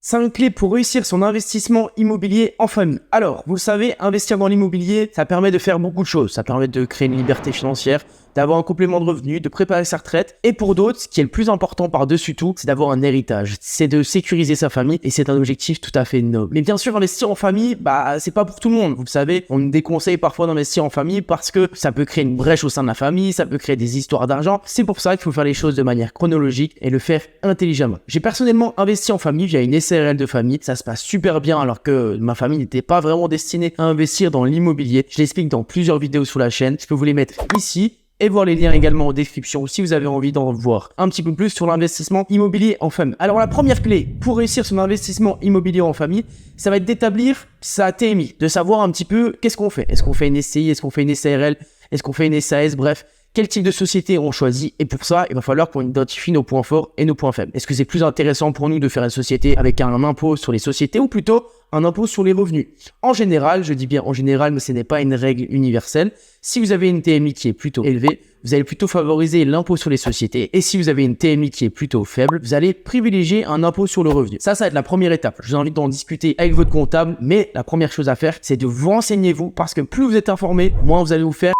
5 clés pour réussir son investissement immobilier en famille. Alors, vous le savez, investir dans l'immobilier, ça permet de faire beaucoup de choses. Ça permet de créer une liberté financière, d'avoir un complément de revenus, de préparer sa retraite. Et pour d'autres, ce qui est le plus important par-dessus tout, c'est d'avoir un héritage. C'est de sécuriser sa famille et c'est un objectif tout à fait noble. Mais bien sûr, investir en famille, c'est pas pour tout le monde. Vous le savez, on nous déconseille parfois d'investir en famille parce que ça peut créer une brèche au sein de la famille, ça peut créer des histoires d'argent. C'est pour ça qu'il faut faire les choses de manière chronologique et le faire intelligemment. J'ai personnellement investi en famille via une SARL de famille. Ça se passe super bien alors que ma famille n'était pas vraiment destinée à investir dans l'immobilier. Je l'explique dans plusieurs vidéos sur la chaîne. Je peux vous les mettre ici et voir les liens également en description si vous avez envie d'en voir un petit peu plus sur l'investissement immobilier en famille. Alors la première clé pour réussir son investissement immobilier en famille, ça va être d'établir sa TMI, de savoir un petit peu qu'est-ce qu'on fait. Est-ce qu'on fait une SCI, est-ce qu'on fait une SARL, est-ce qu'on fait une SAS, bref. Quel type de société on choisit, et pour ça, il va falloir qu'on identifie nos points forts et nos points faibles. Est-ce que c'est plus intéressant pour nous de faire une société avec un impôt sur les sociétés ou plutôt un impôt sur les revenus? En général, je dis bien en général, mais ce n'est pas une règle universelle. Si vous avez une TMI qui est plutôt élevée, vous allez plutôt favoriser l'impôt sur les sociétés. Et si vous avez une TMI qui est plutôt faible, vous allez privilégier un impôt sur le revenu. Ça va être la première étape. Je vous invite d'en discuter avec votre comptable, mais la première chose à faire, c'est de vous renseigner vous, parce que plus vous êtes informé, moins vous allez vous faire...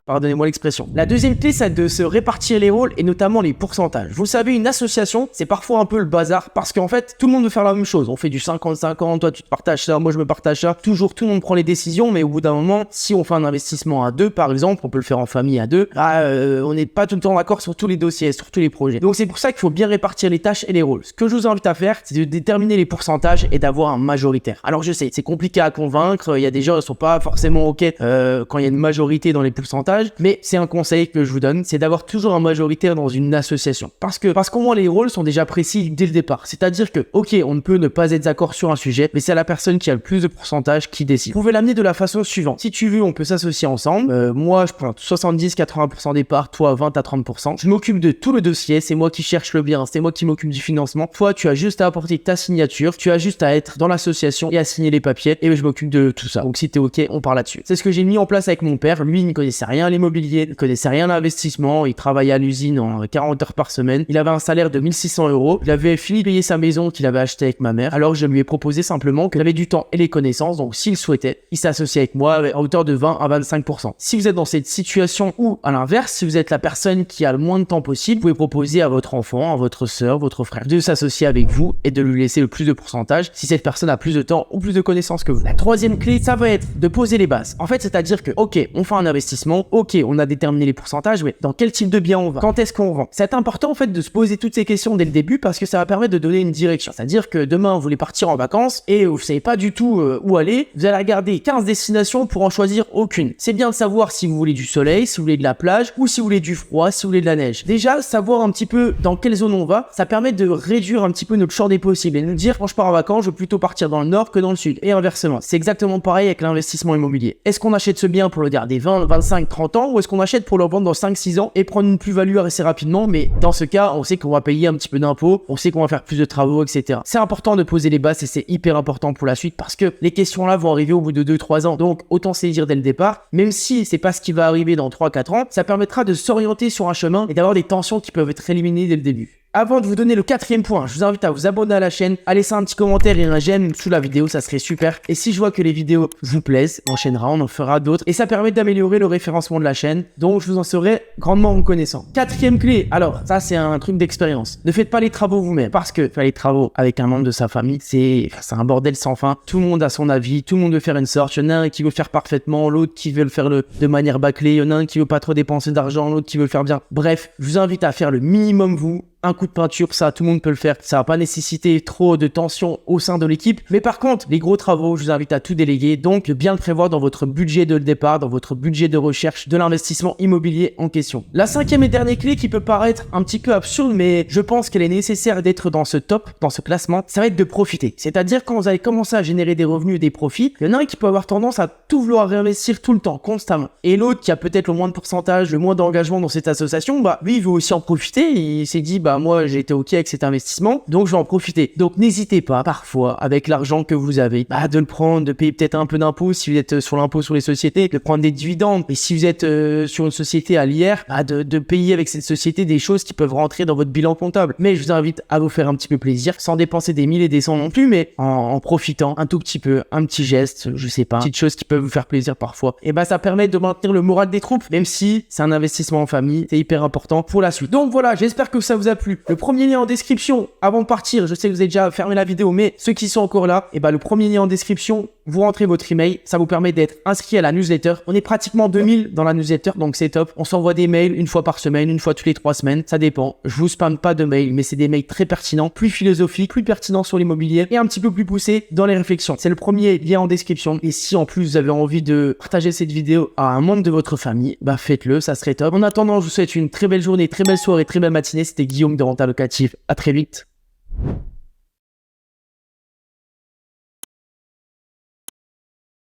Pardonnez-moi l'expression. La deuxième clé, c'est de se répartir les rôles et notamment les pourcentages. Vous savez, une association, c'est parfois un peu le bazar parce qu'en fait, tout le monde veut faire la même chose. On fait du 50-50, toi tu te partages ça, moi je me partage ça. Toujours, tout le monde prend les décisions, mais au bout d'un moment, si on fait un investissement à deux, par exemple, on peut le faire en famille à deux, on n'est pas tout le temps d'accord sur tous les dossiers, sur tous les projets. Donc c'est pour ça qu'il faut bien répartir les tâches et les rôles. Ce que je vous invite à faire, c'est de déterminer les pourcentages et d'avoir un majoritaire. Alors je sais, c'est compliqué à convaincre, il y a des gens qui ne sont pas forcément OK quand il y a une majorité dans les pourcentages. Mais c'est un conseil que je vous donne, c'est d'avoir toujours un majoritaire dans une association. Parce qu'au moins les rôles sont déjà précis dès le départ. C'est-à-dire que, ok, on ne peut ne pas être d'accord sur un sujet, mais c'est la personne qui a le plus de pourcentage qui décide. Vous pouvez l'amener de la façon suivante. Si tu veux, on peut s'associer ensemble. Moi, je prends 70-80% des parts, toi 20 à 30%. Je m'occupe de tout le dossier, c'est moi qui cherche le bien, c'est moi qui m'occupe du financement. Toi, tu as juste à apporter ta signature, tu as juste à être dans l'association et à signer les papiers, et je m'occupe de tout ça. Donc si t'es ok, on part là-dessus. C'est ce que j'ai mis en place avec mon père. Lui, il ne connaissait rien à l'immobilier, il ne connaissait rien à l'investissement, il travaillait à l'usine en 40 heures par semaine, il avait un salaire de 1600 €, il avait fini de payer sa maison qu'il avait achetée avec ma mère, alors je lui ai proposé simplement qu'il avait du temps et les connaissances, donc s'il souhaitait, il s'associe avec moi à hauteur de 20 à 25%. Si vous êtes dans cette situation ou à l'inverse, si vous êtes la personne qui a le moins de temps possible, vous pouvez proposer à votre enfant, à votre soeur, votre frère de s'associer avec vous et de lui laisser le plus de pourcentage si cette personne a plus de temps ou plus de connaissances que vous. La troisième clé, ça va être de poser les bases. En fait, c'est-à-dire que, ok, on fait un investissement, ok, on a déterminé les pourcentages, mais dans quel type de bien on va? Quand est-ce qu'on vend? C'est important en fait de se poser toutes ces questions dès le début parce que ça va permettre de donner une direction. C'est-à-dire que demain vous voulez partir en vacances et vous savez pas du tout où aller, vous allez regarder 15 destinations pour en choisir aucune. C'est bien de savoir si vous voulez du soleil, si vous voulez de la plage ou si vous voulez du froid, si vous voulez de la neige. Déjà, savoir un petit peu dans quelle zone on va, ça permet de réduire un petit peu notre champ des possibles et de nous dire quand je pars en vacances, je veux plutôt partir dans le nord que dans le sud et inversement. C'est exactement pareil avec l'investissement immobilier. Est-ce qu'on achète ce bien pour le garder 20, 25, 30 ans ou est-ce qu'on achète pour le vendre dans 5-6 ans et prendre une plus-value assez rapidement? Mais dans ce cas, on sait qu'on va payer un petit peu d'impôts, on sait qu'on va faire plus de travaux, etc. C'est important de poser les bases et c'est hyper important pour la suite parce que les questions là vont arriver au bout de 2-3 ans. Donc autant saisir dès le départ, même si c'est pas ce qui va arriver dans 3-4 ans, ça permettra de s'orienter sur un chemin et d'avoir des tensions qui peuvent être éliminées dès le début. Avant de vous donner le quatrième point, je vous invite à vous abonner à la chaîne, à laisser un petit commentaire et un j'aime sous la vidéo, ça serait super. Et si je vois que les vidéos vous plaisent, on enchaînera, on en fera d'autres. Et ça permet d'améliorer le référencement de la chaîne, donc je vous en serai grandement reconnaissant. Quatrième clé, alors ça c'est un truc d'expérience. Ne faites pas les travaux vous-même, parce que faire les travaux avec un membre de sa famille, c'est un bordel sans fin. Tout le monde a son avis, tout le monde veut faire une sorte. Il y en a un qui veut le faire parfaitement, l'autre qui veut le faire de manière bâclée, il y en a un qui veut pas trop dépenser d'argent, l'autre qui veut le faire bien. Bref, je vous invite à faire le minimum vous. Un coup de peinture, ça, tout le monde peut le faire. Ça va pas nécessiter trop de tension au sein de l'équipe. Mais par contre, les gros travaux, je vous invite à tout déléguer. Donc, de bien le prévoir dans votre budget de départ, dans votre budget de recherche de l'investissement immobilier en question. La cinquième et dernière clé qui peut paraître un petit peu absurde, mais je pense qu'elle est nécessaire d'être dans ce top, dans ce classement, ça va être de profiter. C'est-à-dire quand vous allez commencer à générer des revenus et des profits, il y en a un qui peut avoir tendance à tout vouloir réinvestir tout le temps, constamment. Et l'autre qui a peut-être le moins de pourcentage, le moins d'engagement dans cette association, lui, il veut aussi en profiter. Il s'est dit, bah moi j'ai été ok avec cet investissement, donc je vais en profiter. Donc n'hésitez pas parfois avec l'argent que vous avez, bah, de le prendre, de payer peut-être un peu d'impôts si vous êtes sur l'impôt sur les sociétés, de prendre des dividendes. Et si vous êtes sur une société à l'IR, bah, de payer avec cette société des choses qui peuvent rentrer dans votre bilan comptable. Mais je vous invite à vous faire un petit peu plaisir, sans dépenser des mille et des cents non plus, mais en profitant un tout petit peu, un petit geste, je sais pas, petites choses qui peuvent vous faire plaisir parfois. Et bah ça permet de maintenir le moral des troupes, même si c'est un investissement en famille, c'est hyper important pour la suite. Donc voilà, j'espère que ça vous a plu. Le premier lien en description, avant de partir, je sais que vous avez déjà fermé la vidéo, mais ceux qui sont encore là, et bah le premier lien en description, vous rentrez votre email, ça vous permet d'être inscrit à la newsletter. On est pratiquement 2000 dans la newsletter, donc c'est top. On s'envoie des mails une fois par semaine, une fois toutes les 3 semaines, ça dépend. Je vous spamme pas de mails, mais c'est des mails très pertinents, plus philosophiques, plus pertinents sur l'immobilier et un petit peu plus poussés dans les réflexions. C'est le premier lien en description. Et si en plus vous avez envie de partager cette vidéo à un membre de votre famille, bah faites-le, ça serait top. En attendant, je vous souhaite une très belle journée, très belle soirée, très belle matinée. C'était Guillaume de Renta Locative. À très vite.